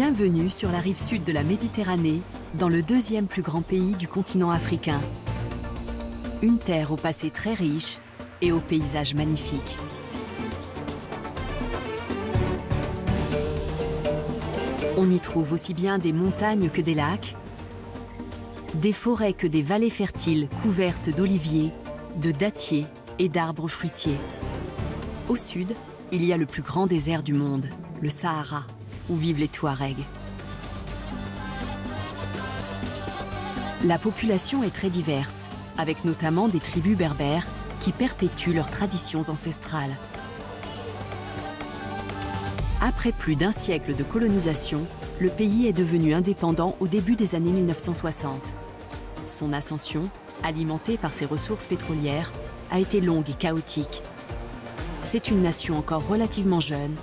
Bienvenue sur la rive sud de la Méditerranée, dans le deuxième plus grand pays du continent africain. Une terre au passé très riche et aux paysages magnifiques. On y trouve aussi bien des montagnes que des lacs, des forêts que des vallées fertiles couvertes d'oliviers, de dattiers et d'arbres fruitiers. Au sud, il y a le plus grand désert du monde, le Sahara, où vivent les Touaregs. La population est très diverse, avec notamment des tribus berbères qui perpétuent leurs traditions ancestrales. Après plus d'un siècle de colonisation, le pays est devenu indépendant au début des années 1960. Son ascension, alimentée par ses ressources pétrolières, a été longue et chaotique. C'est une nation encore relativement jeune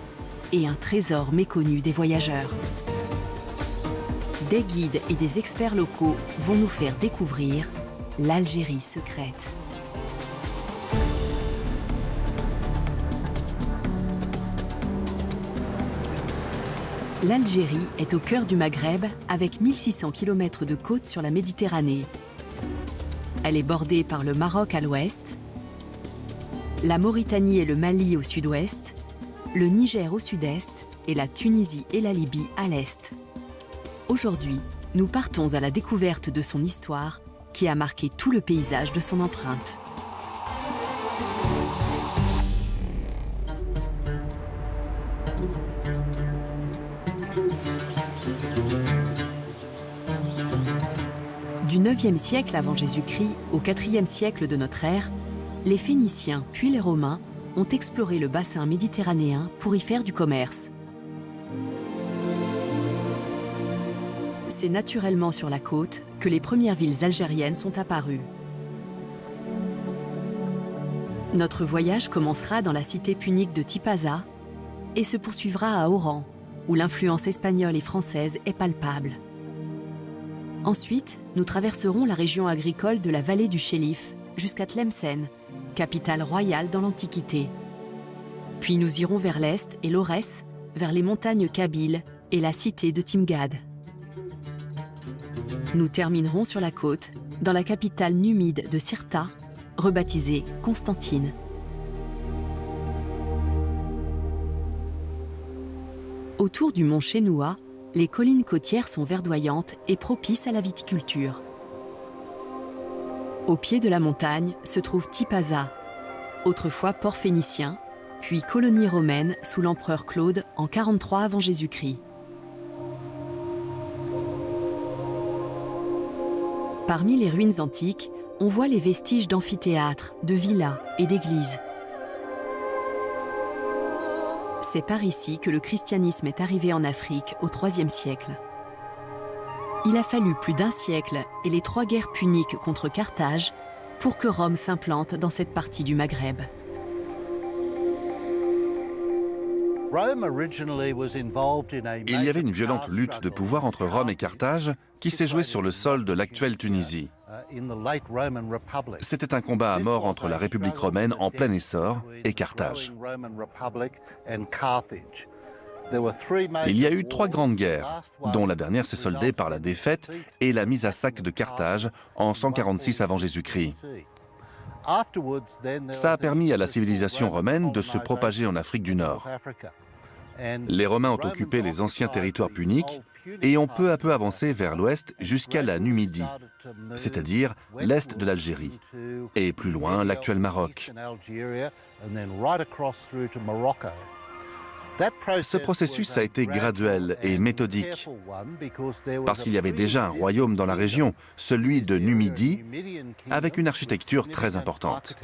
et un trésor méconnu des voyageurs. Des guides et des experts locaux vont nous faire découvrir l'Algérie secrète. L'Algérie est au cœur du Maghreb avec 1600 km de côte sur la Méditerranée. Elle est bordée par le Maroc à l'ouest, la Mauritanie et le Mali au sud-ouest, le Niger au sud-est et la Tunisie et la Libye à l'est. Aujourd'hui, nous partons à la découverte de son histoire qui a marqué tout le paysage de son empreinte. Du 9e siècle avant Jésus-Christ au 4e siècle de notre ère, les Phéniciens puis les Romains ont exploré le bassin méditerranéen pour y faire du commerce. C'est naturellement sur la côte que les premières villes algériennes sont apparues. Notre voyage commencera dans la cité punique de Tipaza et se poursuivra à Oran, où l'influence espagnole et française est palpable. Ensuite, nous traverserons la région agricole de la vallée du Chélif jusqu'à Tlemcen, capitale royale dans l'Antiquité. Puis nous irons vers l'est et l'Aurès, vers les montagnes kabyles et la cité de Timgad. Nous terminerons sur la côte, dans la capitale numide de Sirta, rebaptisée Constantine. Autour du mont Chénoua, les collines côtières sont verdoyantes et propices à la viticulture. Au pied de la montagne se trouve Tipaza, autrefois port phénicien, puis colonie romaine sous l'empereur Claude en 43 avant Jésus-Christ. Parmi les ruines antiques, on voit les vestiges d'amphithéâtres, de villas et d'églises. C'est par ici que le christianisme est arrivé en Afrique au IIIe siècle. Il a fallu plus d'un siècle et les 3 guerres puniques contre Carthage pour que Rome s'implante dans cette partie du Maghreb. Il y avait une violente lutte de pouvoir entre Rome et Carthage qui s'est jouée sur le sol de l'actuelle Tunisie. C'était un combat à mort entre la République romaine en plein essor et Carthage. Il y a eu 3 grandes guerres, dont la dernière s'est soldée par la défaite et la mise à sac de Carthage en 146 avant Jésus-Christ. Ça a permis à la civilisation romaine de se propager en Afrique du Nord. Les Romains ont occupé les anciens territoires puniques et ont peu à peu avancé vers l'ouest jusqu'à la Numidie, c'est-à-dire l'est de l'Algérie, et plus loin l'actuel Maroc. Ce processus a été graduel et méthodique, parce qu'il y avait déjà un royaume dans la région, celui de Numidie, avec une architecture très importante.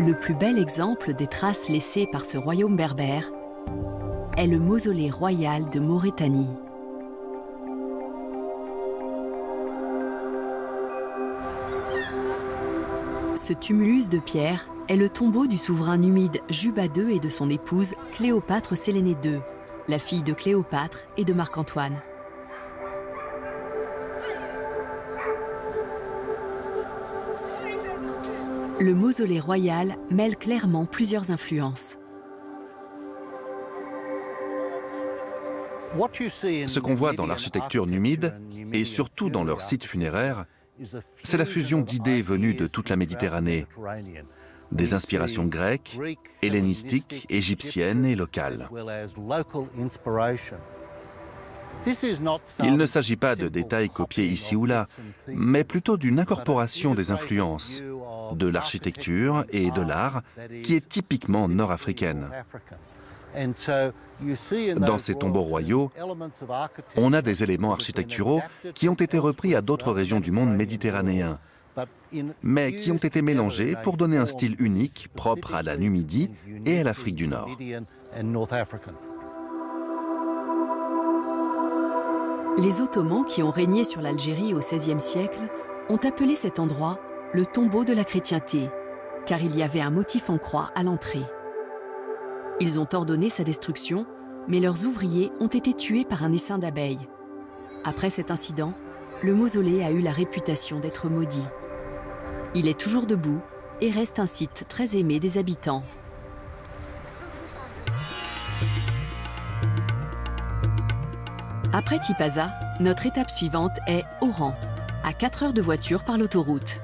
Le plus bel exemple des traces laissées par ce royaume berbère est le mausolée royal de Maurétanie. Ce tumulus de pierre est le tombeau du souverain numide Juba II et de son épouse Cléopâtre Sélénée II, la fille de Cléopâtre et de Marc-Antoine. Le mausolée royal mêle clairement plusieurs influences. Ce qu'on voit dans l'architecture numide, et surtout dans leurs sites funéraires, c'est la fusion d'idées venues de toute la Méditerranée, des inspirations grecques, hellénistiques, égyptiennes et locales. Il ne s'agit pas de détails copiés ici ou là, mais plutôt d'une incorporation des influences, de l'architecture et de l'art qui est typiquement nord-africaine. Dans ces tombeaux royaux, on a des éléments architecturaux qui ont été repris à d'autres régions du monde méditerranéen, mais qui ont été mélangés pour donner un style unique propre à la Numidie et à l'Afrique du Nord. Les Ottomans qui ont régné sur l'Algérie au XVIe siècle ont appelé cet endroit le tombeau de la chrétienté, car il y avait un motif en croix à l'entrée. Ils ont ordonné sa destruction, mais leurs ouvriers ont été tués par un essaim d'abeilles. Après cet incident, le mausolée a eu la réputation d'être maudit. Il est toujours debout et reste un site très aimé des habitants. Après Tipaza, notre étape suivante est Oran, à 4 heures de voiture par l'autoroute.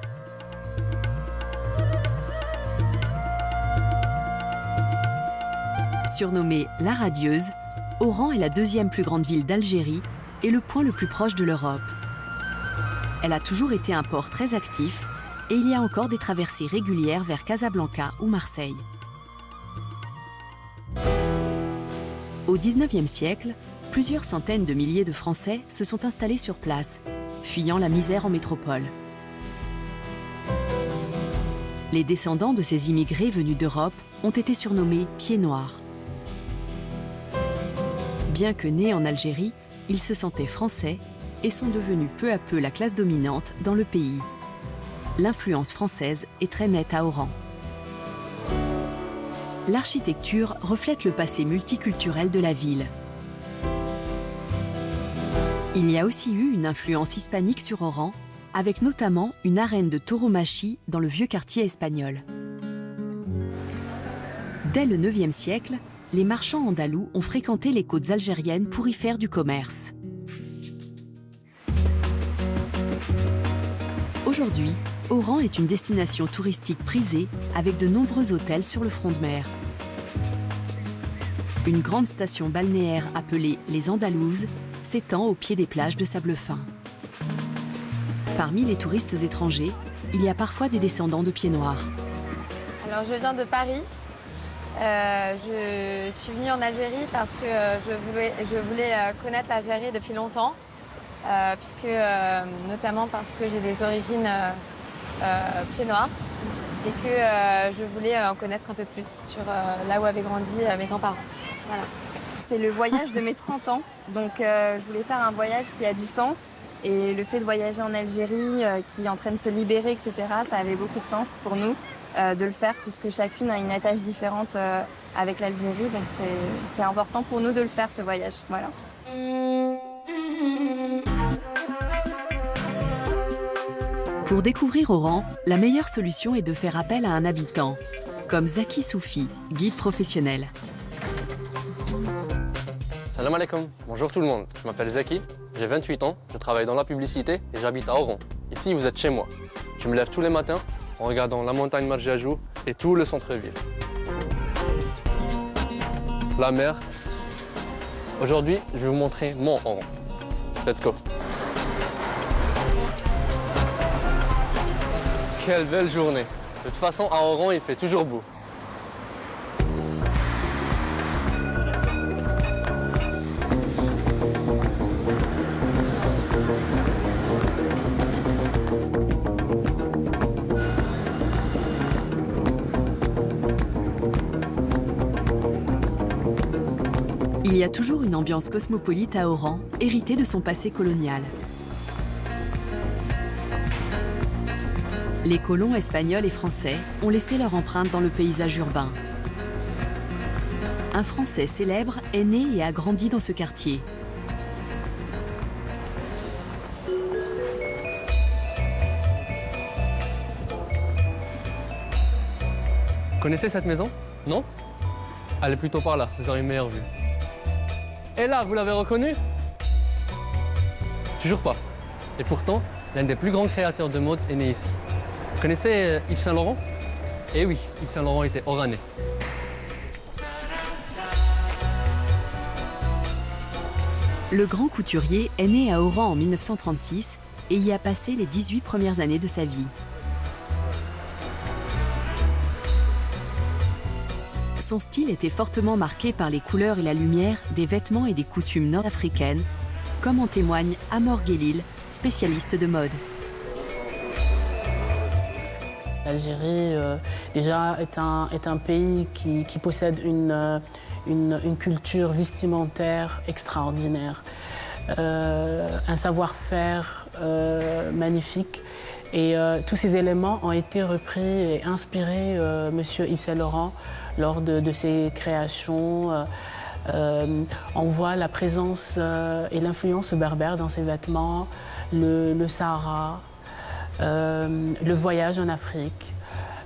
Surnommée la Radieuse, Oran est la deuxième plus grande ville d'Algérie et le point le plus proche de l'Europe. Elle a toujours été un port très actif et il y a encore des traversées régulières vers Casablanca ou Marseille. Au XIXe siècle, plusieurs centaines de milliers de Français se sont installés sur place, fuyant la misère en métropole. Les descendants de ces immigrés venus d'Europe ont été surnommés Pieds Noirs. Bien que nés en Algérie, ils se sentaient français et sont devenus peu à peu la classe dominante dans le pays. L'influence française est très nette à Oran. L'architecture reflète le passé multiculturel de la ville. Il y a aussi eu une influence hispanique sur Oran, avec notamment une arène de tauromachie dans le vieux quartier espagnol. Dès le IXe siècle, les marchands andalous ont fréquenté les côtes algériennes pour y faire du commerce. Aujourd'hui, Oran est une destination touristique prisée avec de nombreux hôtels sur le front de mer. Une grande station balnéaire appelée les Andalouses s'étend au pied des plages de sable fin. Parmi les touristes étrangers, il y a parfois des descendants de Pieds Noirs. Alors je viens de Paris. Je suis venue en Algérie parce que je voulais connaître l'Algérie depuis longtemps, notamment parce que j'ai des origines Pieds Noirs et que je voulais en connaître un peu plus sur là où avaient grandi mes grands-parents. Voilà. C'est le voyage de mes 30 ans, donc je voulais faire un voyage qui a du sens. Et le fait de voyager en Algérie, qui est en train de se libérer, etc., ça avait beaucoup de sens pour nous de le faire, puisque chacune a une attache différente avec l'Algérie. Donc c'est important pour nous de le faire, ce voyage. Voilà. Pour découvrir Oran, la meilleure solution est de faire appel à un habitant, comme Zaki Soufi, guide professionnel. Salam alaikum, bonjour tout le monde, je m'appelle Zaki, j'ai 28 ans, je travaille dans la publicité et j'habite à Oran. Ici, vous êtes chez moi. Je me lève tous les matins en regardant la montagne Marjajou et tout le centre-ville. La mer. Aujourd'hui, je vais vous montrer mon Oran. Let's go. Quelle belle journée. De toute façon, à Oran, il fait toujours beau. Il y a toujours une ambiance cosmopolite à Oran, héritée de son passé colonial. Les colons espagnols et français ont laissé leur empreinte dans le paysage urbain. Un Français célèbre est né et a grandi dans ce quartier. Connaissez cette maison? Non? Elle est plutôt par là, vous aurez une meilleure vue. Et là, vous l'avez reconnu? Toujours pas. Et pourtant, l'un des plus grands créateurs de mode est né ici. Vous connaissez Yves Saint Laurent? Eh oui, Yves Saint Laurent était oranais. Le grand couturier est né à Oran en 1936 et y a passé les 18 premières années de sa vie. Son style était fortement marqué par les couleurs et la lumière des vêtements et des coutumes nord-africaines, comme en témoigne Amor Guellil, spécialiste de mode. L'Algérie, déjà, est un pays qui possède une culture vestimentaire extraordinaire, un savoir-faire magnifique. Et tous ces éléments ont été repris et inspirés Monsieur Yves Saint Laurent lors de ses créations. On voit la présence et l'influence berbère dans ses vêtements, le Sahara, le voyage en Afrique,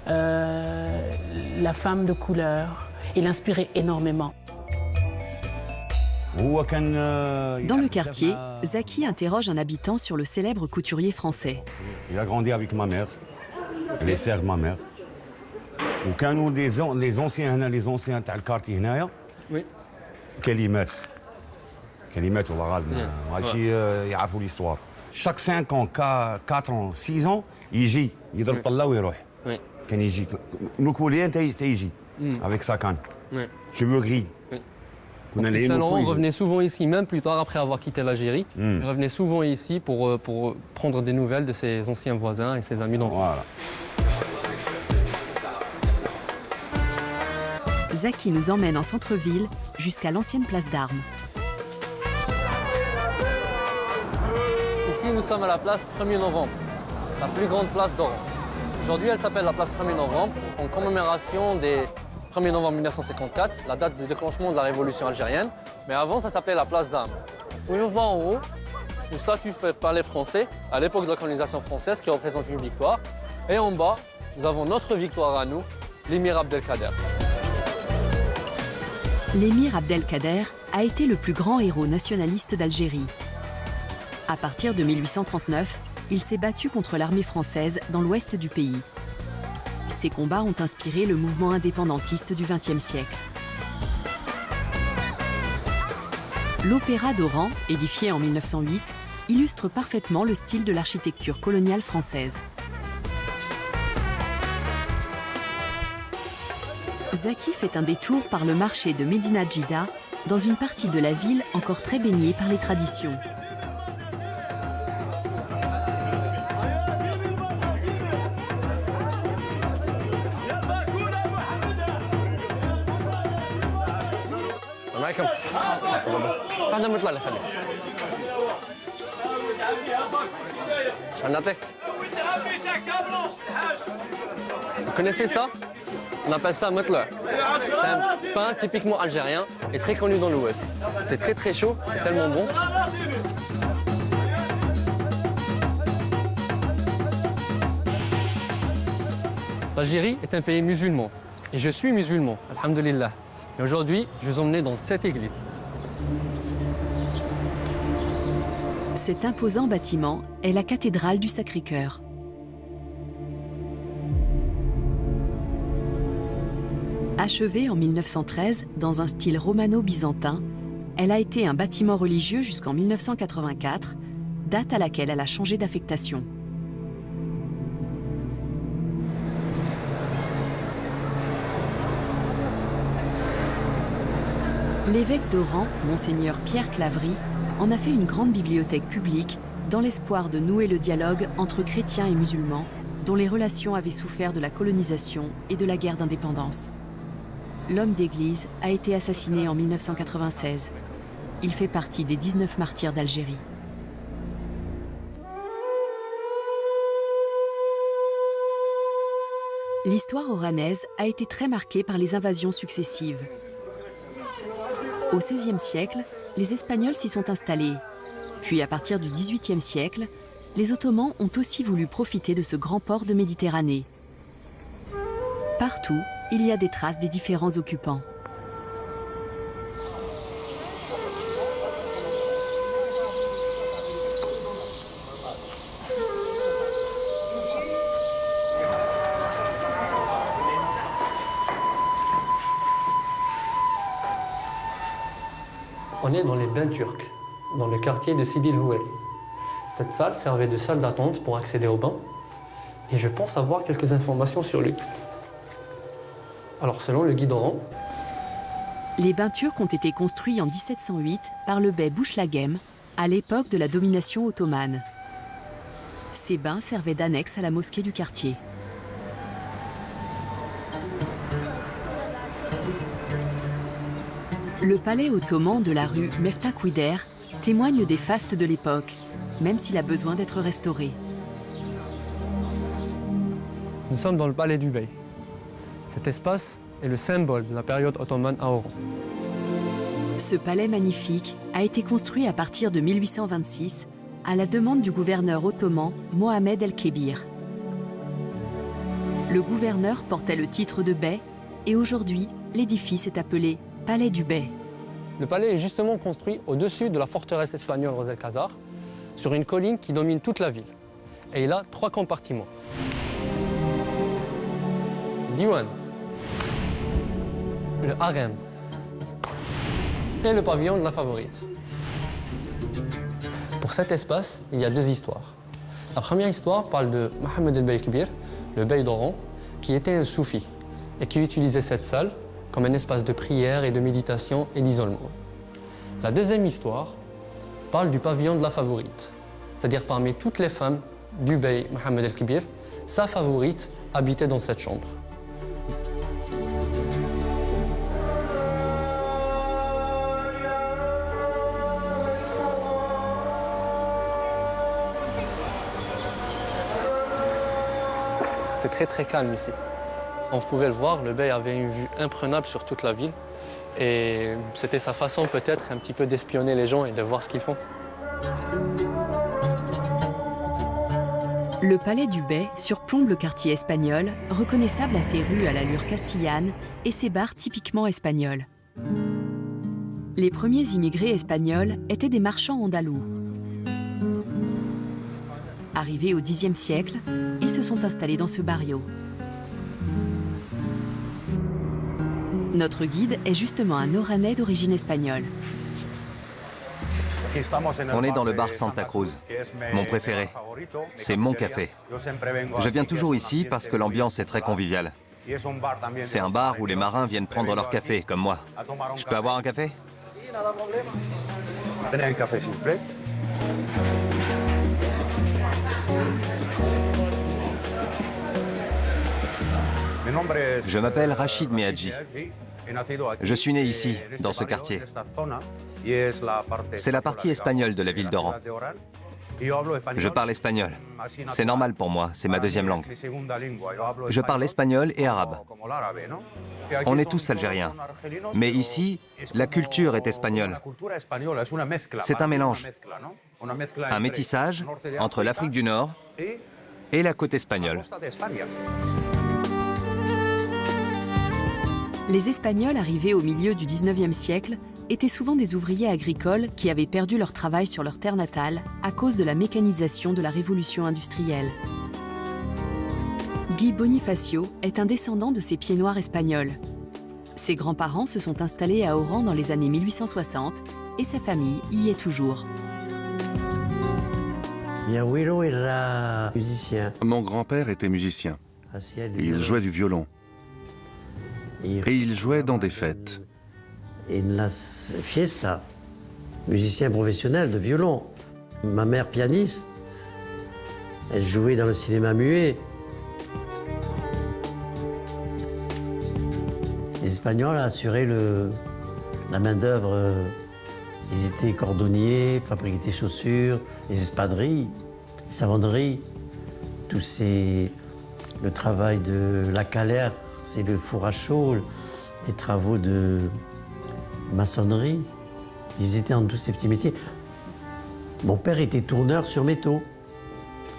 la femme de couleur. Il inspirait énormément. Dans le quartier, Zaki interroge un habitant sur le célèbre couturier français. Il a grandi avec ma mère, les sœurs de ma mère. وكانوا les anciens تاع الكارتي هنايا. Oui. كلمات والله غالب ماشي يعرفوا l'histoire. Chaque 5 ans, 4 ans, 6 ans, يجي يضرب طله ويروح. Oui. كان يجي نوكوليان تيجي avec sa canne. Oui. Cheveux gris. Oui. Yves Saint Laurent revenait souvent ici, même plus tard après avoir quitté l'Algérie. Il revenait souvent ici pour prendre des nouvelles de ses anciens voisins et ses amis d'enfance. Voilà. Zaki nous emmène en centre-ville jusqu'à l'ancienne place d'Armes. Ici, nous sommes à la place 1er novembre, la plus grande place d'Oran. Aujourd'hui, elle s'appelle la place 1er novembre, en commémoration des 1er novembre 1954, la date du déclenchement de la révolution algérienne. Mais avant, ça s'appelait la place d'Armes. Où on voit en haut une statue faite par les Français à l'époque de la colonisation française qui représente une victoire. Et en bas, nous avons notre victoire à nous, l'émir Abdelkader. L'émir Abdelkader a été le plus grand héros nationaliste d'Algérie. À partir de 1839, il s'est battu contre l'armée française dans l'ouest du pays. Ces combats ont inspiré le mouvement indépendantiste du XXe siècle. L'Opéra d'Oran, édifié en 1908, illustre parfaitement le style de l'architecture coloniale française. Zaki fait un détour par le marché de Medina Djida, dans une partie de la ville encore très baignée par les traditions. Vous connaissez ça? On appelle ça motler. C'est un pain typiquement algérien et très connu dans l'Ouest. C'est très chaud, c'est tellement bon. L'Algérie est un pays musulman et je suis musulman, alhamdoulilah. Et aujourd'hui, je vous emmène dans cette église. Cet imposant bâtiment est la cathédrale du Sacré-Cœur. Achevée en 1913 dans un style romano-byzantin, elle a été un bâtiment religieux jusqu'en 1984, date à laquelle elle a changé d'affectation. L'évêque d'Oran, Monseigneur Pierre Claverie, en a fait une grande bibliothèque publique dans l'espoir de nouer le dialogue entre chrétiens et musulmans, dont les relations avaient souffert de la colonisation et de la guerre d'indépendance. L'homme d'église a été assassiné en 1996. Il fait partie des 19 martyrs d'Algérie. L'histoire oranaise a été très marquée par les invasions successives. Au XVIe siècle, les Espagnols s'y sont installés. Puis à partir du XVIIIe siècle, les Ottomans ont aussi voulu profiter de ce grand port de Méditerranée. Partout, il y a des traces des différents occupants. On est dans les bains turcs, dans le quartier de Sidi El Houari. Cette salle servait de salle d'attente pour accéder aux bains, et je pense avoir quelques informations sur lui. Alors selon le guide Oran, Les bains turcs ont été construits en 1708 par le bey Bouchlaghem, à l'époque de la domination ottomane. Ces bains servaient d'annexe à la mosquée du quartier. Le palais ottoman de la rue Meftakouider témoigne des fastes de l'époque, même s'il a besoin d'être restauré. nous sommes dans le palais du bey. Cet espace est le symbole de la période ottomane à Oran. Ce palais magnifique a été construit à partir de 1826 à la demande du gouverneur ottoman Mohamed el-Kébir. Le gouverneur portait le titre de bey et aujourd'hui, l'édifice est appelé Palais du Bey. Le palais est justement construit au-dessus de la forteresse espagnole Ros el Khazar, sur une colline qui domine toute la ville. Et il a 3 compartiments. Le diwan, le harem et le pavillon de la favorite. Pour cet espace, il y a 2 histoires. La première histoire parle de Mohamed el-Bey Kébir, le bey d'Oran, qui était un soufi et qui utilisait cette salle comme un espace de prière et de méditation et d'isolement. La deuxième histoire parle du pavillon de la favorite, c'est-à-dire parmi toutes les femmes du bey Mohamed el-Kébir, sa favorite habitait dans cette chambre. C'est très calme ici. On pouvait le voir, le bey avait une vue imprenable sur toute la ville et c'était sa façon peut-être un petit peu d'espionner les gens et de voir ce qu'ils font. Le palais du bey surplombe le quartier espagnol, reconnaissable à ses rues à l'allure castillane et ses bars typiquement espagnols. Les premiers immigrés espagnols étaient des marchands andalous. Arrivés au Xe siècle, ils se sont installés dans ce barrio. Notre guide est justement un Oranais d'origine espagnole. On est dans le bar Santa Cruz, mon préféré. C'est mon café. Je viens toujours ici parce que l'ambiance est très conviviale. C'est un bar où les marins viennent prendre leur café, comme moi. Je peux avoir un café? Tenez un café, s'il vous plaît. Je m'appelle Rachid Meadji. Je suis né ici, dans ce quartier. C'est la partie espagnole de la ville d'Oran. Je parle espagnol. C'est normal pour moi, c'est ma deuxième langue. Je parle espagnol et arabe. On est tous algériens. Mais ici, la culture est espagnole. C'est un mélange. Un métissage entre l'Afrique du Nord et la côte espagnole. Les Espagnols arrivés au milieu du XIXe siècle étaient souvent des ouvriers agricoles qui avaient perdu leur travail sur leur terre natale à cause de la mécanisation de la révolution industrielle. Guy Bonifacio est un descendant de ces pieds noirs espagnols. Ses grands-parents se sont installés à Oran dans les années 1860 et sa famille y est toujours. Mi abuelo era musicien. Mon grand-père était musicien. Il jouait du violon. Et il jouait dans des fêtes. En las fiestas, musicien professionnel de violon. Ma mère pianiste, elle jouait dans le cinéma muet. Les Espagnols assuraient la main-d'œuvre. Ils étaient cordonniers, fabriquaient des chaussures, les espadrilles, les savonneries. Le travail de la calère, c'est le four à chaud, les travaux de maçonnerie. Ils étaient dans tous ces petits métiers. Mon père était tourneur sur métaux.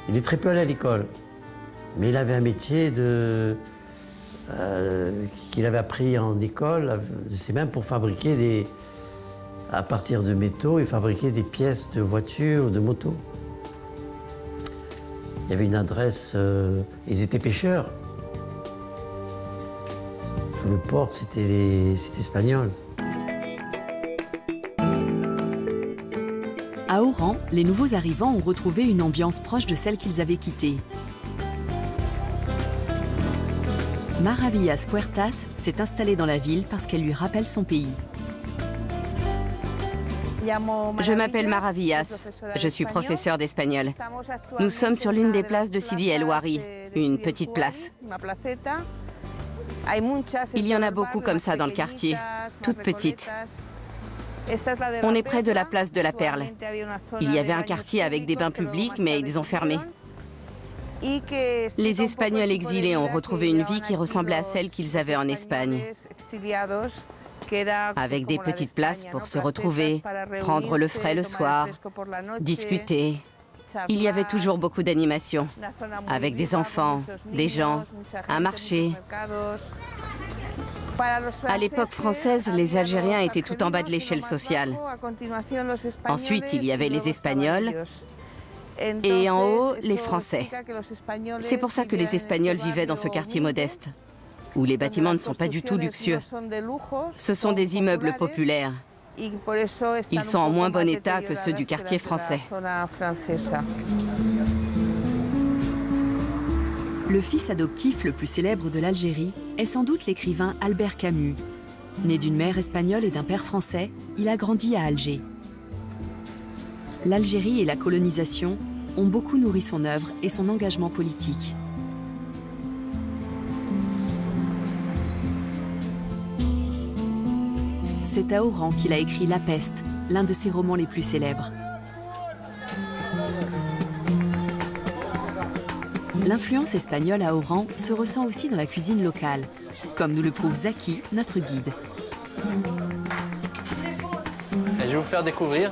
Il est très peu allé à l'école. Mais il avait un métier qu'il avait appris en école. C'est même pour fabriquer à partir de métaux, et fabriquer des pièces de voitures, de motos. Il y avait une adresse, ils étaient pêcheurs. Tout le port, c'était espagnol. À Oran, les nouveaux arrivants ont retrouvé une ambiance proche de celle qu'ils avaient quittée. Maravillas Puertas s'est installée dans la ville parce qu'elle lui rappelle son pays. Je m'appelle Maravillas, je suis professeure d'espagnol. Nous sommes sur l'une des places de Sidi El Ouari, une petite place. Il y en a beaucoup comme ça dans le quartier, toutes petites. On est près de la place de la Perle. Il y avait un quartier avec des bains publics, mais ils ont fermé. Les Espagnols exilés ont retrouvé une vie qui ressemblait à celle qu'ils avaient en Espagne. Avec des petites places pour se retrouver, prendre le frais le soir, discuter. Il y avait toujours beaucoup d'animation, avec des enfants, des gens, un marché. À l'époque française, les Algériens étaient tout en bas de l'échelle sociale. Ensuite, il y avait les Espagnols et en haut, les Français. C'est pour ça que les Espagnols vivaient dans ce quartier modeste, où les bâtiments ne sont pas du tout luxueux. Ce sont des immeubles populaires. Ils sont en moins bon état que ceux du quartier français. Le fils adoptif le plus célèbre de l'Algérie est sans doute l'écrivain Albert Camus. Né d'une mère espagnole et d'un père français, il a grandi à Alger. L'Algérie et la colonisation ont beaucoup nourri son œuvre et son engagement politique. C'est à Oran qu'il a écrit La Peste, l'un de ses romans les plus célèbres. L'influence espagnole à Oran se ressent aussi dans la cuisine locale, comme nous le prouve Zaki, notre guide. Et je vais vous faire découvrir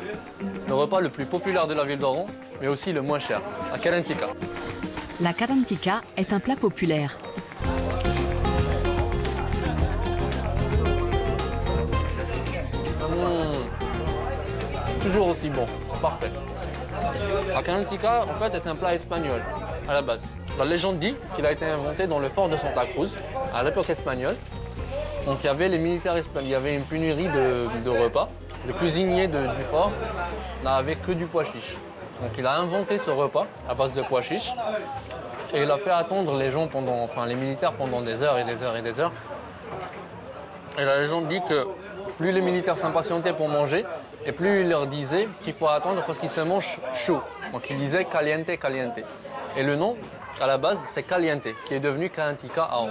le repas le plus populaire de la ville d'Oran, mais aussi le moins cher, la kalantika. La kalantika est un plat populaire. Toujours aussi bon, parfait. La kalantika, en fait, est un plat espagnol à la base. La légende dit qu'il a été inventé dans le fort de Santa Cruz, à l'époque espagnole. Donc il y avait les militaires espagnols, il y avait une pénurie de repas. Le cuisinier du fort n'avait que du pois chiche. Donc il a inventé ce repas à base de pois chiche et il a fait attendre les gens les militaires pendant des heures et des heures et des heures. Et la légende dit que plus les militaires s'impatientaient pour manger, et plus il leur disait qu'il faut attendre parce qu'ils se mangent chaud. Donc il disait caliente, caliente. Et le nom, à la base, c'est caliente, qui est devenu kalantika à Oran.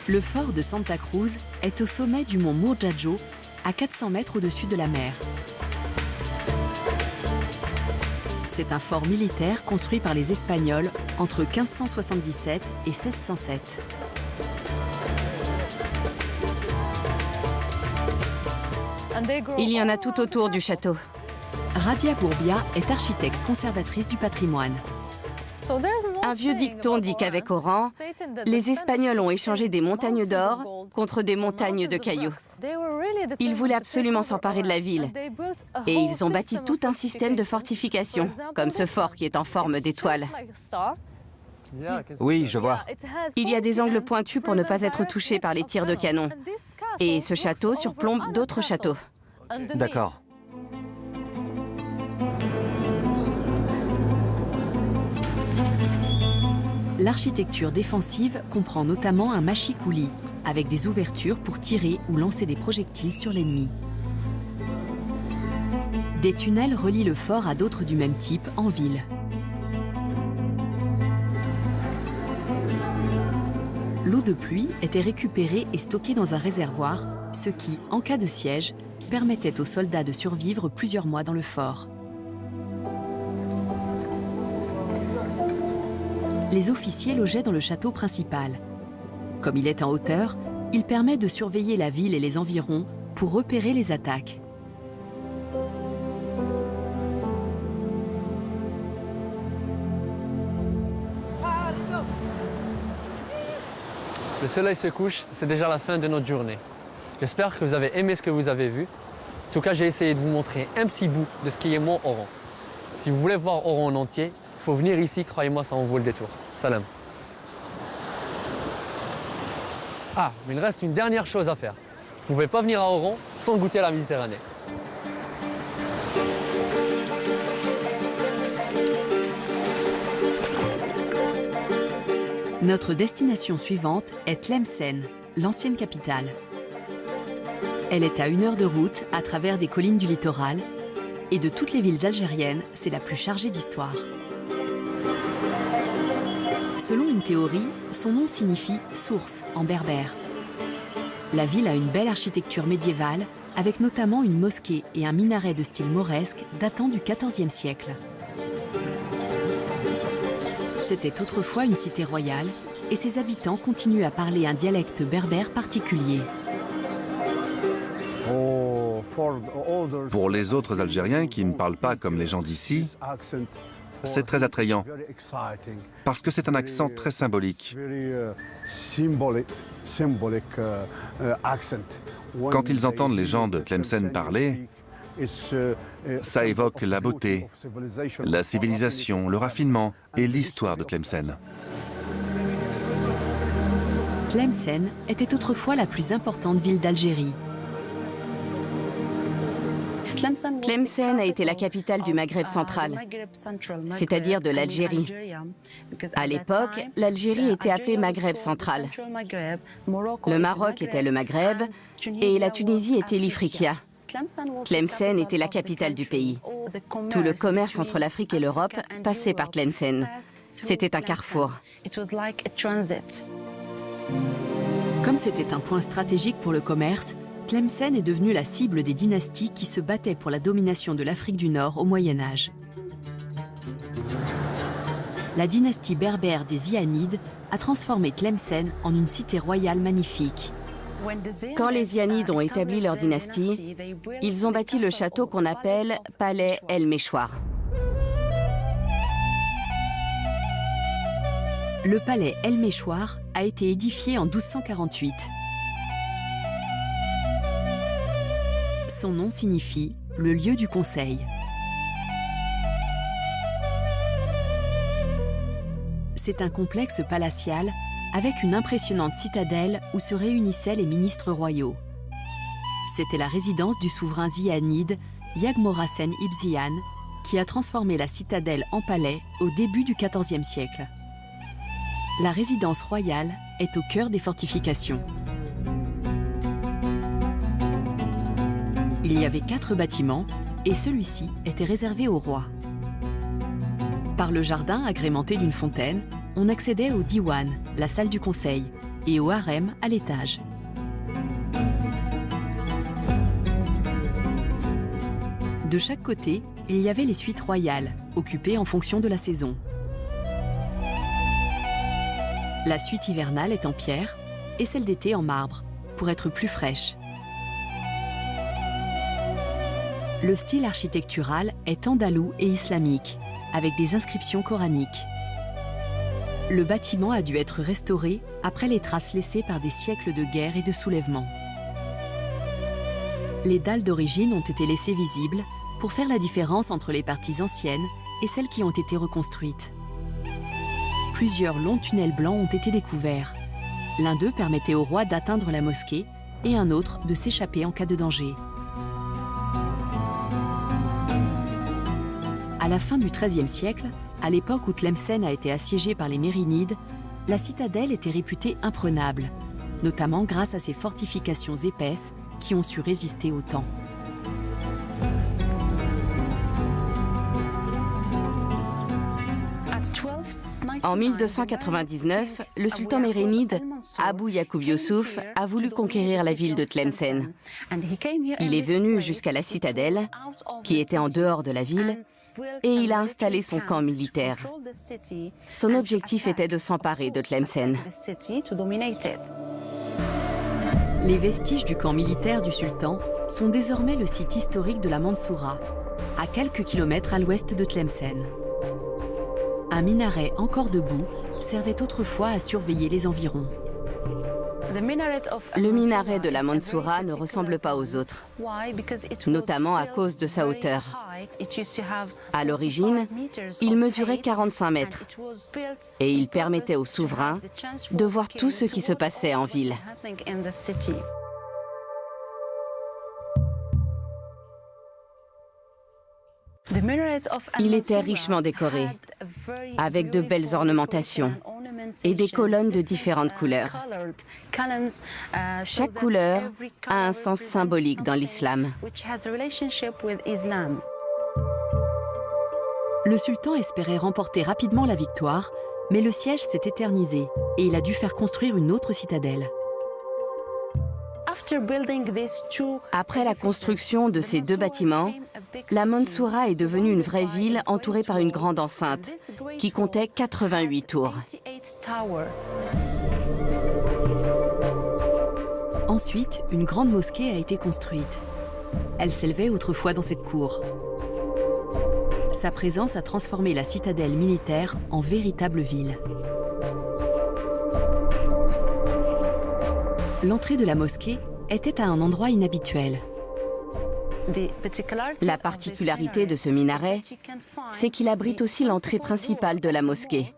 Le fort de Santa Cruz est au sommet du mont Murjajo, à 400 mètres au-dessus de la mer. C'est un fort militaire construit par les Espagnols entre 1577 et 1607. Il y en a tout autour du château. Radia Bourbia est architecte conservatrice du patrimoine. Un vieux dicton dit qu'avec Oran, les Espagnols ont échangé des montagnes d'or contre des montagnes de cailloux. Ils voulaient absolument s'emparer de la ville et ils ont bâti tout un système de fortification, comme ce fort qui est en forme d'étoile. Oui, je vois. Il y a des angles pointus pour ne pas être touché par les tirs de canon. Et ce château surplombe d'autres châteaux. D'accord. L'architecture défensive comprend notamment un machikouli, avec des ouvertures pour tirer ou lancer des projectiles sur l'ennemi. Des tunnels relient le fort à d'autres du même type en ville. L'eau de pluie était récupérée et stockée dans un réservoir, ce qui, en cas de siège, permettait aux soldats de survivre plusieurs mois dans le fort. Les officiers logeaient dans le château principal. Comme il est en hauteur, il permet de surveiller la ville et les environs pour repérer les attaques. Le soleil se couche, c'est déjà la fin de notre journée. J'espère que vous avez aimé ce que vous avez vu. En tout cas, j'ai essayé de vous montrer un petit bout de ce qui est mon Oran. Si vous voulez voir Oran en entier, il faut venir ici, croyez-moi, ça en vaut le détour. Salam. Ah, mais il reste une dernière chose à faire. Vous ne pouvez pas venir à Oran sans goûter à la Méditerranée. Notre destination suivante est Tlemcen, l'ancienne capitale. Elle est à 1 heure de route à travers des collines du littoral et de toutes les villes algériennes, c'est la plus chargée d'histoire. Selon une théorie, son nom signifie « source » en berbère. La ville a une belle architecture médiévale avec notamment une mosquée et un minaret de style mauresque datant du XIVe siècle. C'était autrefois une cité royale et ses habitants continuent à parler un dialecte berbère particulier. Pour les autres Algériens qui ne parlent pas comme les gens d'ici, c'est très attrayant, parce que c'est un accent très symbolique. Quand ils entendent les gens de Tlemcen parler, ça évoque la beauté, la civilisation, le raffinement et l'histoire de Tlemcen. Tlemcen était autrefois la plus importante ville d'Algérie. Tlemcen a été la capitale du Maghreb central, c'est-à-dire de l'Algérie. À l'époque, l'Algérie était appelée Maghreb central. Le Maroc était le Maghreb et la Tunisie était l'Ifriqiya. Tlemcen était la capitale du pays. Tout le commerce entre l'Afrique et l'Europe passait par Tlemcen. C'était un carrefour. Comme c'était un point stratégique pour le commerce, Tlemcen est devenue la cible des dynasties qui se battaient pour la domination de l'Afrique du Nord au Moyen Âge. La dynastie berbère des Zianides a transformé Tlemcen en une cité royale magnifique. Quand les Zianides ont établi leur dynastie, ils ont bâti le château qu'on appelle Palais El Méchoir. Le palais El Méchoir a été édifié en 1248. Son nom signifie « le lieu du conseil ». C'est un complexe palatial avec une impressionnante citadelle où se réunissaient les ministres royaux. C'était la résidence du souverain zianide Yagmorasen Ibn qui a transformé la citadelle en palais au début du XIVe siècle. La résidence royale est au cœur des fortifications. Il y avait 4 bâtiments et celui-ci était réservé au roi. Par le jardin agrémenté d'une fontaine, on accédait au diwan, la salle du conseil, et au harem à l'étage. De chaque côté, il y avait les suites royales, occupées en fonction de la saison. La suite hivernale est en pierre et celle d'été en marbre, pour être plus fraîche. Le style architectural est andalou et islamique, avec des inscriptions coraniques. Le bâtiment a dû être restauré après les traces laissées par des siècles de guerre et de soulèvements. Les dalles d'origine ont été laissées visibles pour faire la différence entre les parties anciennes et celles qui ont été reconstruites. Plusieurs longs tunnels blancs ont été découverts. L'un d'eux permettait au roi d'atteindre la mosquée et un autre de s'échapper en cas de danger. À la fin du XIIIe siècle, à l'époque où Tlemcen a été assiégée par les Mérinides, la citadelle était réputée imprenable, notamment grâce à ses fortifications épaisses qui ont su résister au temps. En 1299, le sultan mérinide, Abou Yacoub Youssouf, a voulu conquérir la ville de Tlemcen. Il est venu jusqu'à la citadelle, qui était en dehors de la ville, et il a installé son camp militaire. Son objectif était de s'emparer de Tlemcen. Les vestiges du camp militaire du sultan sont désormais le site historique de la Mansoura, à quelques kilomètres à l'ouest de Tlemcen. Un minaret encore debout servait autrefois à surveiller les environs. Le minaret de la Mansoura ne ressemble pas aux autres, notamment à cause de sa hauteur. À l'origine, il mesurait 45 mètres et il permettait aux souverains de voir tout ce qui se passait en ville. Il était richement décoré, avec de belles ornementations et des colonnes de différentes couleurs. Chaque couleur a un sens symbolique dans l'islam. Le sultan espérait remporter rapidement la victoire, mais le siège s'est éternisé et il a dû faire construire une autre citadelle. Après la construction de ces deux bâtiments, la Mansoura est devenue une vraie ville entourée par une grande enceinte qui comptait 88 tours. Ensuite, une grande mosquée a été construite. Elle s'élevait autrefois dans cette cour. Sa présence a transformé la citadelle militaire en véritable ville. L'entrée de la mosquée était à un endroit inhabituel. La particularité de ce minaret, c'est qu'il abrite aussi l'entrée principale de la mosquée.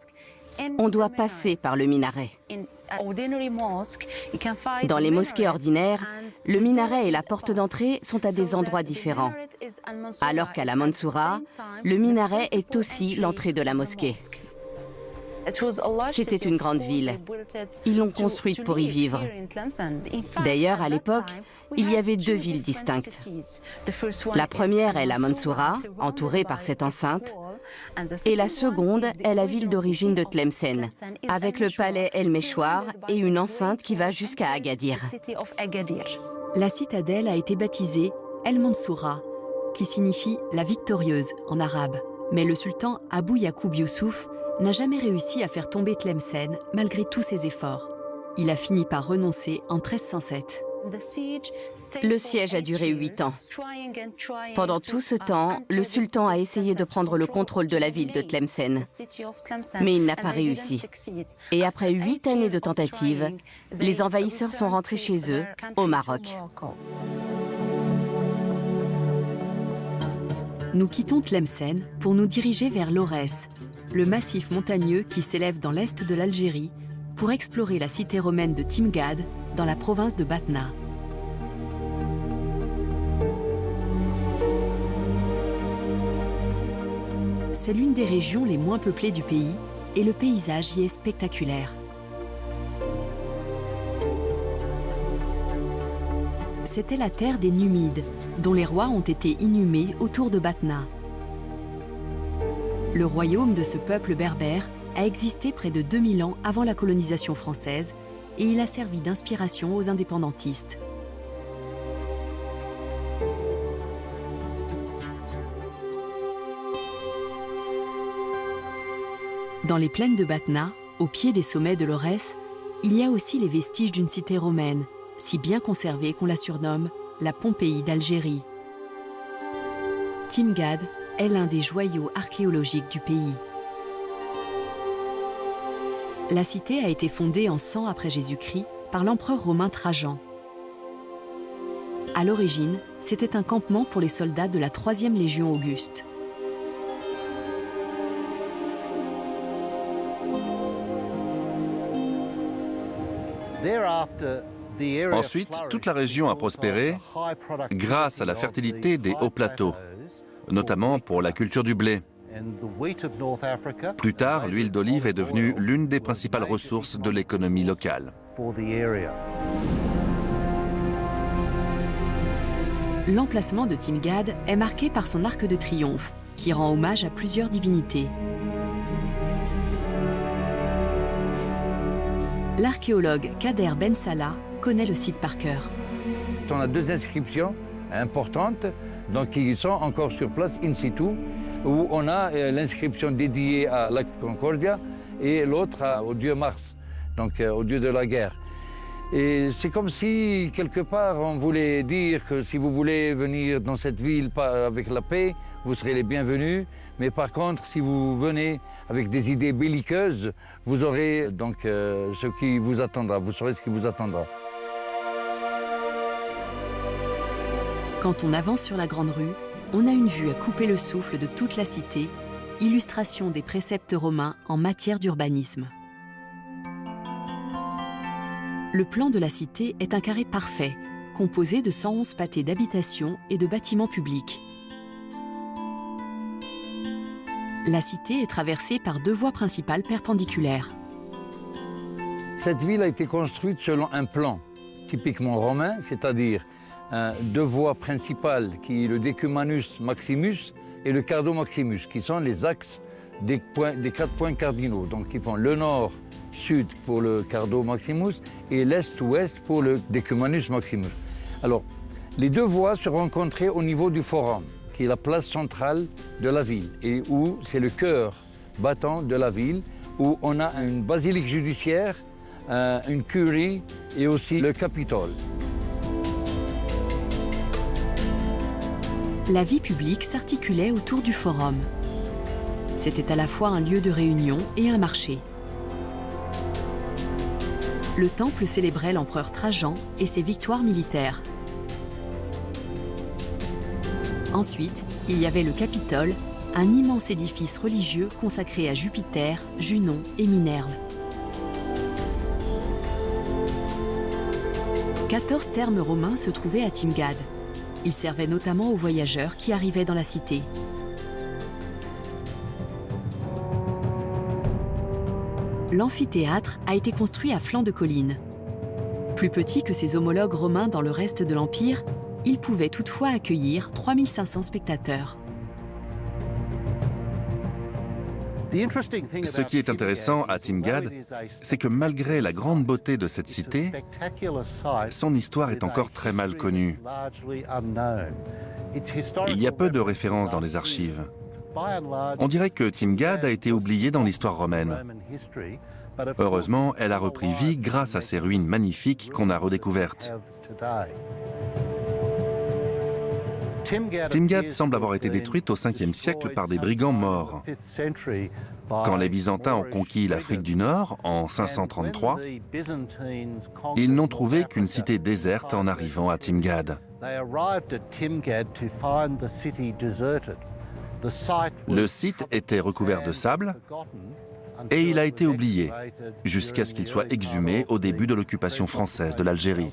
On doit passer par le minaret. Dans les mosquées ordinaires, le minaret et la porte d'entrée sont à des endroits différents, alors qu'à la Mansoura, le minaret est aussi l'entrée de la mosquée. C'était une grande ville. Ils l'ont construite pour y vivre. D'ailleurs, à l'époque, il y avait deux villes distinctes. La première est la Mansoura, entourée par cette enceinte, et la seconde est la ville d'origine de Tlemcen, avec le palais El Meshwar et une enceinte qui va jusqu'à Agadir. La citadelle a été baptisée El Mansoura, qui signifie la victorieuse en arabe. Mais le sultan Abou Yacoub Youssouf n'a jamais réussi à faire tomber Tlemcen malgré tous ses efforts. Il a fini par renoncer en 1307. Le siège a duré 8 ans. Pendant tout ce temps, le sultan a essayé de prendre le contrôle de la ville de Tlemcen, mais il n'a pas réussi. Et après 8 années de tentatives, les envahisseurs sont rentrés chez eux, au Maroc. Nous quittons Tlemcen pour nous diriger vers l'Aurès, le massif montagneux qui s'élève dans l'est de l'Algérie, pour explorer la cité romaine de Timgad, dans la province de Batna. C'est l'une des régions les moins peuplées du pays et le paysage y est spectaculaire. C'était la terre des Numides, dont les rois ont été inhumés autour de Batna. Le royaume de ce peuple berbère a existé près de 2000 ans avant la colonisation française et il a servi d'inspiration aux indépendantistes. Dans les plaines de Batna, au pied des sommets de l'Aurès, il y a aussi les vestiges d'une cité romaine, si bien conservée qu'on la surnomme la Pompéi d'Algérie. Timgad est l'un des joyaux archéologiques du pays. La cité a été fondée en 100 après Jésus-Christ par l'empereur romain Trajan. À l'origine, c'était un campement pour les soldats de la 3e Légion Auguste. Ensuite, toute la région a prospéré grâce à la fertilité des hauts plateaux, notamment pour la culture du blé. Plus tard, l'huile d'olive est devenue l'une des principales ressources de l'économie locale. L'emplacement de Timgad est marqué par son arc de triomphe, qui rend hommage à plusieurs divinités. L'archéologue Kader Ben Salah connaît le site par cœur. On a deux inscriptions importantes donc, qui sont encore sur place in situ, où on a l'inscription dédiée à l'acte Concordia et l'autre au dieu Mars, donc au dieu de la guerre. Et c'est comme si, quelque part, on voulait dire que si vous voulez venir dans cette ville avec la paix, vous serez les bienvenus. Mais par contre, si vous venez avec des idées belliqueuses, vous aurez donc ce qui vous attendra, vous saurez ce qui vous attendra. Quand on avance sur la Grande Rue, on a une vue à couper le souffle de toute la cité, illustration des préceptes romains en matière d'urbanisme. Le plan de la cité est un carré parfait, composé de 111 pâtés d'habitations et de bâtiments publics. La cité est traversée par 2 voies principales perpendiculaires. Cette ville a été construite selon un plan typiquement romain, c'est-à-dire 2 voies principales qui est le Decumanus Maximus et le Cardo Maximus, qui sont les axes des 4 points cardinaux. Donc ils font le nord-sud pour le Cardo Maximus et l'est-ouest pour le Decumanus Maximus. Alors, les 2 voies se rencontraient au niveau du Forum, qui est la place centrale de la ville et où c'est le cœur battant de la ville, où on a une basilique judiciaire, une curie et aussi le Capitole. La vie publique s'articulait autour du Forum. C'était à la fois un lieu de réunion et un marché. Le temple célébrait l'empereur Trajan et ses victoires militaires. Ensuite, il y avait le Capitole, un immense édifice religieux consacré à Jupiter, Junon et Minerve. 14 thermes romains se trouvaient à Timgad. Ils servaient notamment aux voyageurs qui arrivaient dans la cité. L'amphithéâtre a été construit à flanc de colline. Plus petit que ses homologues romains dans le reste de l'Empire, il pouvait toutefois accueillir 3500 spectateurs. Ce qui est intéressant à Timgad, c'est que malgré la grande beauté de cette cité, son histoire est encore très mal connue. Il y a peu de références dans les archives. On dirait que Timgad a été oubliée dans l'histoire romaine. Heureusement, elle a repris vie grâce à ces ruines magnifiques qu'on a redécouvertes. Timgad semble avoir été détruite au 5e siècle par des brigands morts. Quand les Byzantins ont conquis l'Afrique du Nord en 533, ils n'ont trouvé qu'une cité déserte en arrivant à Timgad. Le site était recouvert de sable et il a été oublié jusqu'à ce qu'il soit exhumé au début de l'occupation française de l'Algérie.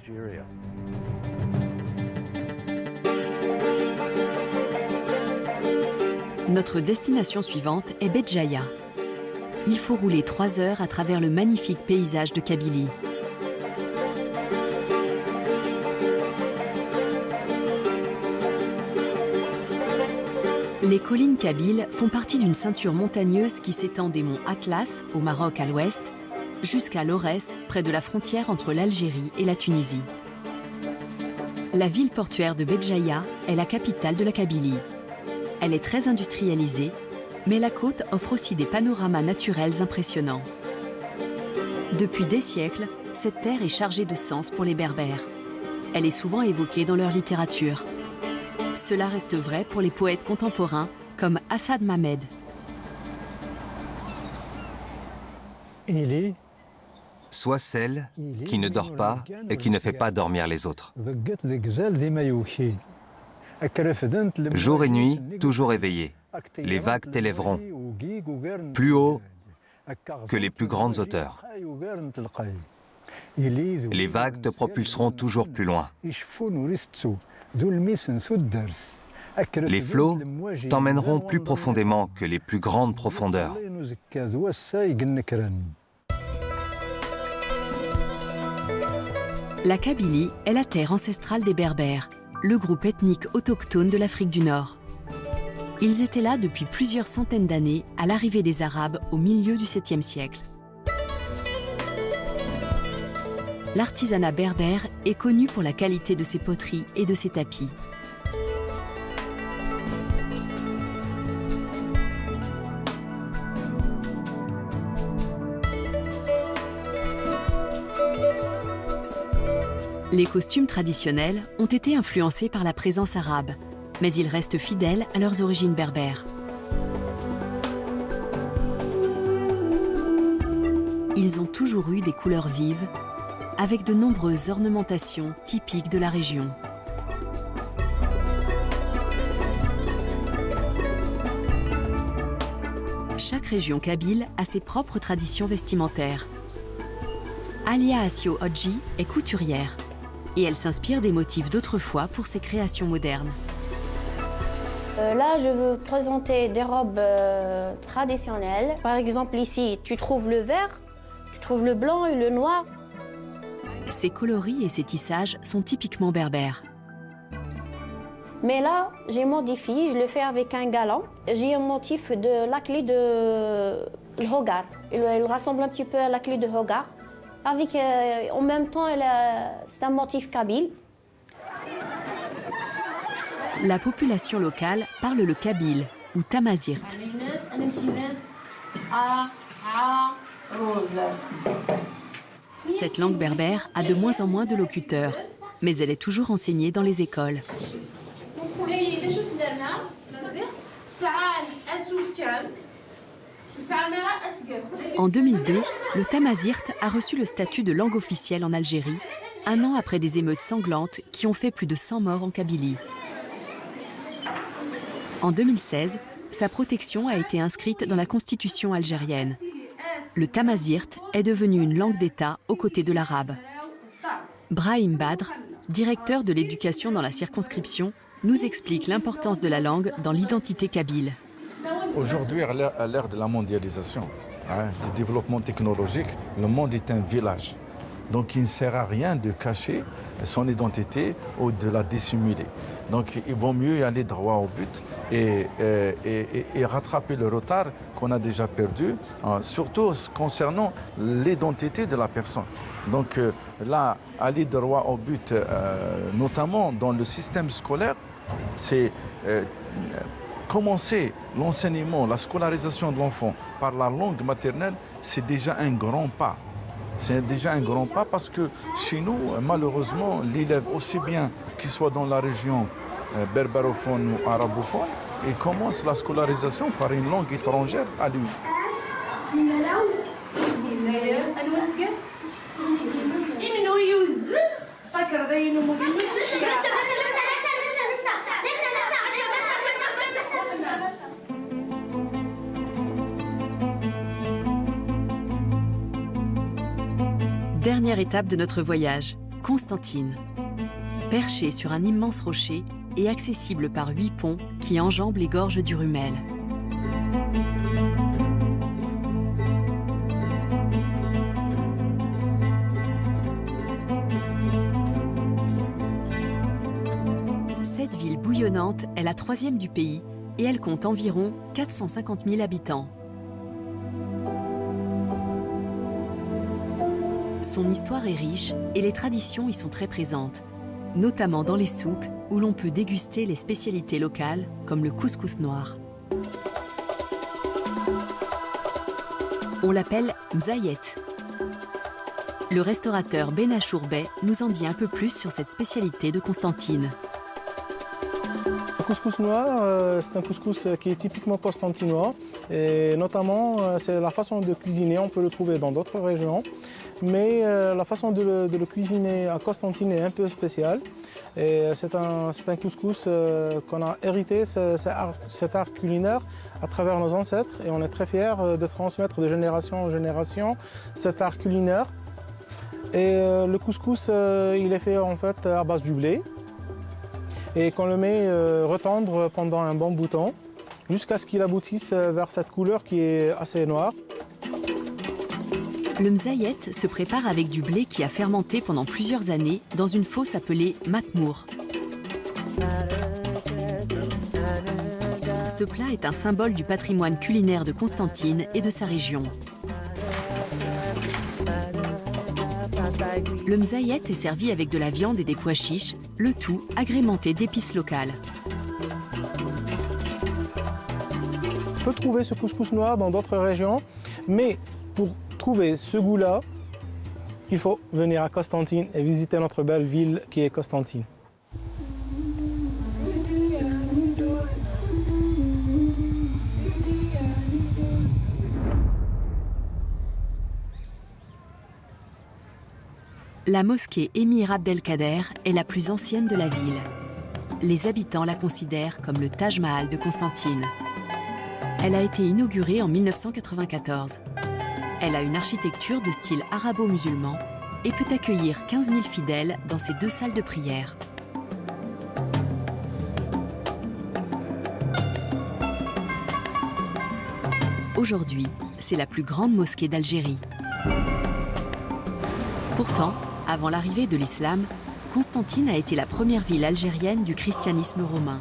Notre destination suivante est Béjaïa. Il faut rouler 3 heures à travers le magnifique paysage de Kabylie. Les collines kabyles font partie d'une ceinture montagneuse qui s'étend des monts Atlas, au Maroc à l'ouest, jusqu'à l'Aurès, près de la frontière entre l'Algérie et la Tunisie. La ville portuaire de Béjaïa est la capitale de la Kabylie. Elle est très industrialisée, mais la côte offre aussi des panoramas naturels impressionnants. Depuis des siècles, cette terre est chargée de sens pour les Berbères. Elle est souvent évoquée dans leur littérature. Cela reste vrai pour les poètes contemporains comme Assad Mamed. Sois celle qui ne dort pas et qui ne fait pas dormir les autres. Jour et nuit, toujours éveillé, les vagues t'élèveront plus haut que les plus grandes hauteurs. Les vagues te propulseront toujours plus loin. Les flots t'emmèneront plus profondément que les plus grandes profondeurs. La Kabylie est la terre ancestrale des Berbères, le groupe ethnique autochtone de l'Afrique du Nord. Ils étaient là depuis plusieurs centaines d'années à l'arrivée des Arabes au milieu du 7e siècle. L'artisanat berbère est connu pour la qualité de ses poteries et de ses tapis. Les costumes traditionnels ont été influencés par la présence arabe, mais ils restent fidèles à leurs origines berbères. Ils ont toujours eu des couleurs vives, avec de nombreuses ornementations typiques de la région. Chaque région kabyle a ses propres traditions vestimentaires. Alia Asio Hodji est couturière et elle s'inspire des motifs d'autrefois pour ses créations modernes. Là, je veux présenter des robes traditionnelles. Par exemple, ici, tu trouves le vert, tu trouves le blanc et le noir. Ces coloris et ces tissages sont typiquement berbères. Mais là, j'ai modifié, je le fais avec un galant. J'ai un motif de la clé de Hogar. Il ressemble un petit peu à la clé de Hogar. Avec, en même temps, c'est un motif kabyle. La population locale parle le kabyle ou tamazirt. Cette langue berbère a de moins en moins de locuteurs, mais elle est toujours enseignée dans les écoles. En 2002, le tamazirt a reçu le statut de langue officielle en Algérie, un an après des émeutes sanglantes qui ont fait plus de 100 morts en Kabylie. En 2016, sa protection a été inscrite dans la constitution algérienne. Le tamazirt est devenu une langue d'État aux côtés de l'arabe. Brahim Badr, directeur de l'éducation dans la circonscription, nous explique l'importance de la langue dans l'identité kabyle. Aujourd'hui, à l'ère de la mondialisation, du développement technologique, le monde est un village. Donc il ne sert à rien de cacher son identité ou de la dissimuler. Donc il vaut mieux y aller droit au but et rattraper le retard qu'on a déjà perdu, surtout concernant l'identité de la personne. Donc là, aller droit au but, notamment dans le système scolaire, c'est commencer l'enseignement, la scolarisation de l'enfant par la langue maternelle, c'est déjà un grand pas. C'est déjà un grand pas parce que chez nous, malheureusement, l'élève, aussi bien qu'il soit dans la région berbérophone ou arabophone, il commence la scolarisation par une langue étrangère à lui. Dernière étape de notre voyage, Constantine. Perchée sur un immense rocher et accessible par 8 ponts qui enjambent les gorges du Rumel. Cette ville bouillonnante est la 3e du pays et elle compte environ 450 000 habitants. Son histoire est riche et les traditions y sont très présentes, notamment dans les souks où l'on peut déguster les spécialités locales comme le couscous noir. On l'appelle mzayet. Le restaurateur Benachour Bey nous en dit un peu plus sur cette spécialité de Constantine. Le couscous noir, c'est un couscous qui est typiquement constantinois et notamment c'est la façon de cuisiner, on peut le trouver dans d'autres régions. Mais la façon de le cuisiner à Constantine est un peu spéciale. C'est un couscous qu'on a hérité, cet art culinaire, à travers nos ancêtres. Et on est très fiers de transmettre de génération en génération cet art culinaire. Et le couscous, il est fait en fait à base du blé. Et qu'on le met retendre pendant un bon bout de temps, jusqu'à ce qu'il aboutisse vers cette couleur qui est assez noire. Le mzayet se prépare avec du blé qui a fermenté pendant plusieurs années dans une fosse appelée matmour. Ce plat est un symbole du patrimoine culinaire de Constantine et de sa région. Le mzayet est servi avec de la viande et des pois chiches, le tout agrémenté d'épices locales. On peut trouver ce couscous noir dans d'autres régions, mais pour trouver ce goût-là, il faut venir à Constantine et visiter notre belle ville qui est Constantine. La mosquée Émir Abdelkader est la plus ancienne de la ville. Les habitants la considèrent comme le Taj Mahal de Constantine. Elle a été inaugurée en 1994. Elle a une architecture de style arabo-musulman et peut accueillir 15 000 fidèles dans ses 2 salles de prière. Aujourd'hui, c'est la plus grande mosquée d'Algérie. Pourtant, avant l'arrivée de l'islam, Constantine a été la première ville algérienne du christianisme romain.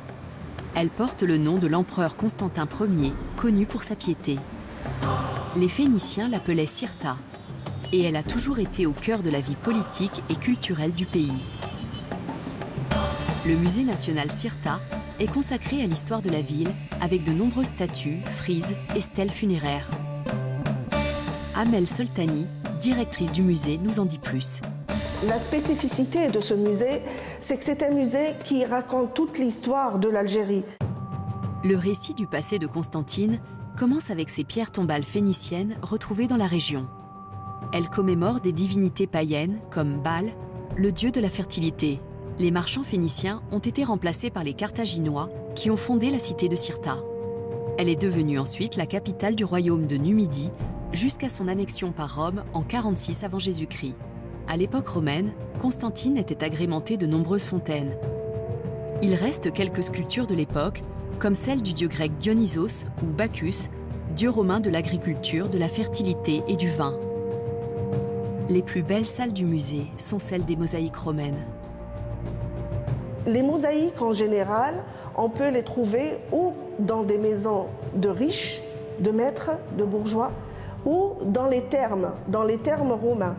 Elle porte le nom de l'empereur Constantin Ier, connu pour sa piété. Les Phéniciens l'appelaient Cirta, et elle a toujours été au cœur de la vie politique et culturelle du pays. Le musée national Cirta est consacré à l'histoire de la ville avec de nombreuses statues, frises et stèles funéraires. Amel Soltani, directrice du musée, nous en dit plus. La spécificité de ce musée, c'est que c'est un musée qui raconte toute l'histoire de l'Algérie. Le récit du passé de Constantine commence avec ces pierres tombales phéniciennes retrouvées dans la région. Elles commémorent des divinités païennes comme Baal, le dieu de la fertilité. Les marchands phéniciens ont été remplacés par les Carthaginois qui ont fondé la cité de Cirta. Elle est devenue ensuite la capitale du royaume de Numidie jusqu'à son annexion par Rome en 46 avant Jésus-Christ. À l'époque romaine, Constantine était agrémentée de nombreuses fontaines. Il reste quelques sculptures de l'époque, comme celle du dieu grec Dionysos ou Bacchus, dieu romain de l'agriculture, de la fertilité et du vin. Les plus belles salles du musée sont celles des mosaïques romaines. Les mosaïques en général, on peut les trouver ou dans des maisons de riches, de maîtres, de bourgeois, ou dans les thermes romains.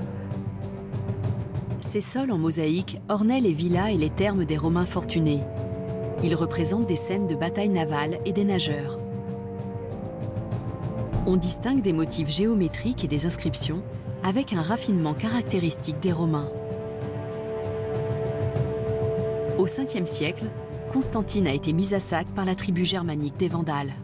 Ces sols en mosaïque ornaient les villas et les thermes des Romains fortunés. Ils représentent des scènes de batailles navales et des nageurs. On distingue des motifs géométriques et des inscriptions avec un raffinement caractéristique des Romains. Au 5e siècle, Constantine a été mise à sac par la tribu germanique des Vandales.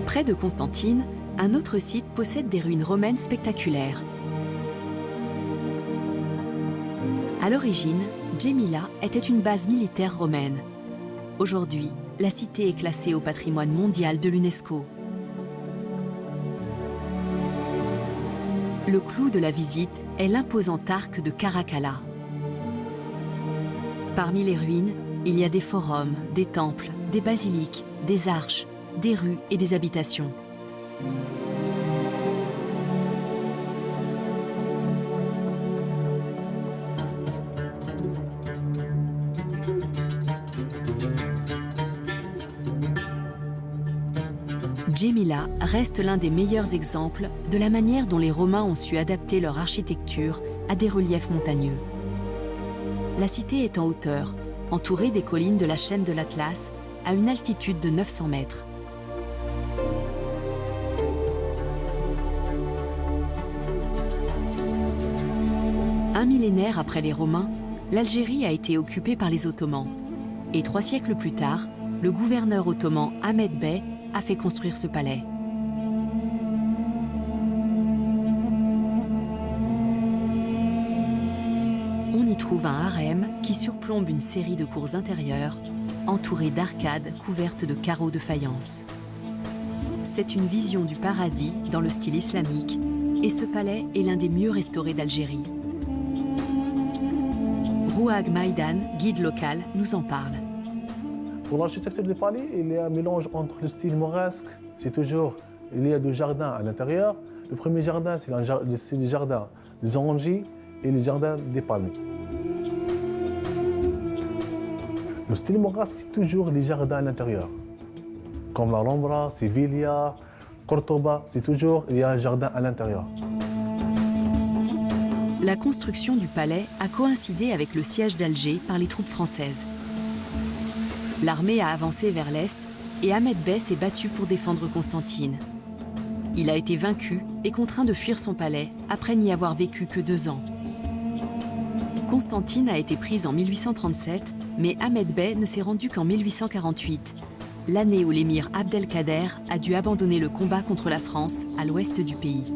Près de Constantine, un autre site possède des ruines romaines spectaculaires. À l'origine, Djémila était une base militaire romaine. Aujourd'hui, la cité est classée au patrimoine mondial de l'UNESCO. Le clou de la visite est l'imposant arc de Caracalla. Parmi les ruines, il y a des forums, des temples, des basiliques, des arches, des rues et des habitations. Djémila reste l'un des meilleurs exemples de la manière dont les Romains ont su adapter leur architecture à des reliefs montagneux. La cité est en hauteur, entourée des collines de la chaîne de l'Atlas, à une altitude de 900 mètres. Un millénaire après les Romains, l'Algérie a été occupée par les Ottomans. Et 3 siècles plus tard, le gouverneur ottoman Ahmed Bey a fait construire ce palais. On y trouve un harem qui surplombe une série de cours intérieures, entourées d'arcades couvertes de carreaux de faïence. C'est une vision du paradis dans le style islamique, et ce palais est l'un des mieux restaurés d'Algérie. Rouhag Maïdan, guide local, nous en parle. Pour l'architecture du palais, il y a un mélange entre le style mauresque, c'est toujours, il y a 2 jardins à l'intérieur. Le premier jardin, c'est le jardin des orangers et le jardin des palmiers. Le style mauresque, c'est toujours les jardins à l'intérieur. Comme la Rambla, Sevilla, Cordoba, c'est toujours, il y a un jardin à l'intérieur. La construction du palais a coïncidé avec le siège d'Alger par les troupes françaises. L'armée a avancé vers l'est et Ahmed Bey s'est battu pour défendre Constantine. Il a été vaincu et contraint de fuir son palais après n'y avoir vécu que 2 ans. Constantine a été prise en 1837, mais Ahmed Bey ne s'est rendu qu'en 1848, l'année où l'émir Abdelkader a dû abandonner le combat contre la France à l'ouest du pays.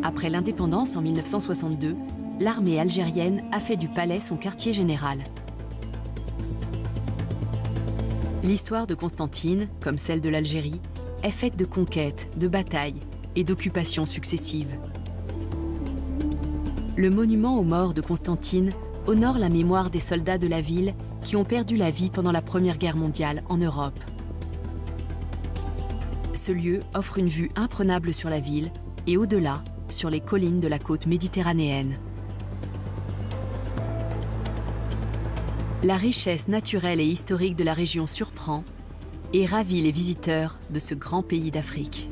Après l'indépendance en 1962, l'armée algérienne a fait du palais son quartier général. L'histoire de Constantine, comme celle de l'Algérie, est faite de conquêtes, de batailles et d'occupations successives. Le monument aux morts de Constantine honore la mémoire des soldats de la ville qui ont perdu la vie pendant la Première Guerre mondiale en Europe. Ce lieu offre une vue imprenable sur la ville et au-delà, sur les collines de la côte méditerranéenne. La richesse naturelle et historique de la région surprend et ravit les visiteurs de ce grand pays d'Afrique.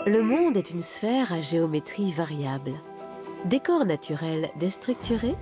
Le monde est une sphère à géométrie variable. Décor naturel déstructuré,